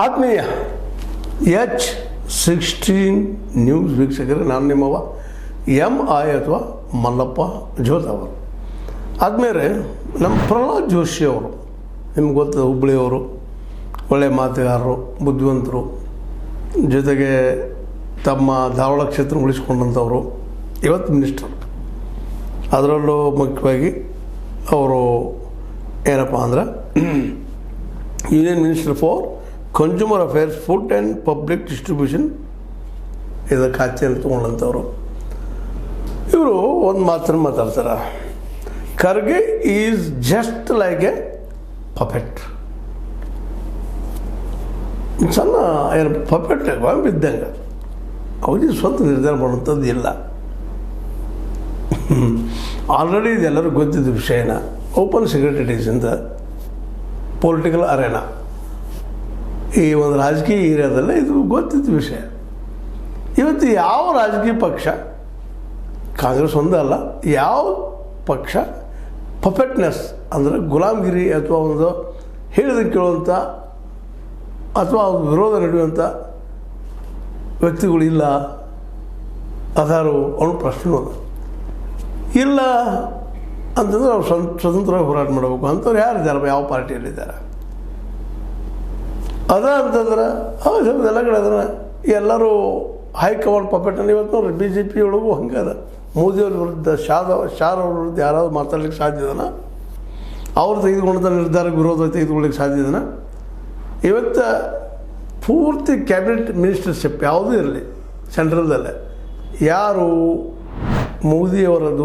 ಆತ್ಮೀಯ H16 news ವೀಕ್ಷಕರೇ, ನಾನು ನಿಮ್ಮವ MI ಅಥವಾ ಮಲ್ಲಪ್ಪ ಜೋತ್ ಅವರು. ಆದಮೇಲೆ ನಮ್ಮ ಪ್ರಹ್ಲಾದ್ ಜೋಶಿ ಅವರು, ನಿಮ್ಗೆ ಗೊತ್ತದ, ಹುಬ್ಬಳ್ಳಿಯವರು, ಒಳ್ಳೆಯ ಮಾತುಗಾರರು, ಬುದ್ಧಿವಂತರು, ಜೊತೆಗೆ ತಮ್ಮ ಧಾರವಾಡ ಕ್ಷೇತ್ರ ಉಳಿಸ್ಕೊಂಡಂಥವರು, ಇವತ್ತು ಮಿನಿಸ್ಟರ್. ಅದರಲ್ಲೂ ಮುಖ್ಯವಾಗಿ ಅವರು ಏನಪ್ಪ ಅಂದ್ರೆ union minister for consumer affairs, food and public distribution ಇದರ ಖಾತೆಯನ್ನು ತೊಗೊಂಡಂಥವ್ರು. ಇವರು ಒಂದು ಮಾತನ್ನು ಮಾತಾಡ್ತಾರೆ, Kharge is just like A puppet. ಸಣ್ಣ ಏನು ಪಪೆಟ್ ಇದ್ದಂಗೆ, ಅವ್ರಿಗೆ ಸ್ವಂತ ನಿರ್ಧಾರ ಮಾಡುವಂಥದ್ದು ಇಲ್ಲ. ಆಲ್ರೆಡಿ ಇದೆಲ್ಲರೂ ಗೊತ್ತಿದ್ದ ವಿಷಯನ. ಓಪನ್ ಸೆಕ್ರೆಟರೀಸ್ ಇಂದ ಪೊಲಿಟಿಕಲ್ ಅರೇನಾ, ಈ ಒಂದು ರಾಜಕೀಯ ಏರಿಯಾದಲ್ಲೇ ಇದು ಗೊತ್ತಿದ್ದ ವಿಷಯ. ಇವತ್ತು ಯಾವ ರಾಜಕೀಯ ಪಕ್ಷ, ಕಾಂಗ್ರೆಸ್ ಒಂದಲ್ಲ, ಯಾವ ಪಕ್ಷ ಪಪೆಟ್ನೆಸ್ ಅಂದರೆ ಗುಲಾಮಗಿರಿ ಅಥವಾ ಒಂದು ಹೇಳಿದ ಕೇಳುವಂಥ ಅಥವಾ ವಿರೋಧ ನಡೆಯುವಂಥ ವ್ಯಕ್ತಿಗಳಿಲ್ಲ ಅದಾರು ಅವನು ಪ್ರಶ್ನೆ ಅದ. ಇಲ್ಲ ಅಂತಂದ್ರೆ ಅವ್ರು ಸ್ವತಂತ್ರವಾಗಿ ಹೋರಾಟ ಮಾಡಬೇಕು ಅಂತವ್ರು ಯಾರಿದ್ದಾರೆ, ಯಾವ ಪಾರ್ಟಿಯಲ್ಲಿದ್ದಾರೆ ಅದ ಅಂತಂದ್ರೆ ಎಲ್ಲ ಕಡೆ ಅದನ್ನು ಎಲ್ಲರೂ ಹೈಕಮಾಂಡ್ ಪಪೆಟ್ಟನ್ನು. ಇವತ್ತು ನೋಡ್ರಿ BJP ಒಳಗೂ ಹಂಗೆ ಅದ. ಮೋದಿಯವ್ರ ವಿರುದ್ಧ ಶಾರ್ ಅವ್ರ ವಿರುದ್ಧ ಯಾರಾದ್ರು ಮಾತಾಡ್ಲಿಕ್ಕೆ ಸಾಧ್ಯ ಇದನ? ಅವ್ರು ತೆಗೆದುಕೊಂಡ ನಿರ್ಧಾರಕ್ಕೆ ವಿರೋಧ ತೆಗೆದುಕೊಳ್ಳಿಕ್ಕೆ ಸಾಧ್ಯ ಇದನ? ಇವತ್ತು ಪೂರ್ತಿ ಕ್ಯಾಬಿನೆಟ್ ಮಿನಿಸ್ಟರ್ಶಿಪ್ ಯಾವುದೂ ಇರಲಿ ಸೆಂಟ್ರಲ್ದಲ್ಲೇ, ಯಾರು ಮೋದಿಯವರದ್ದು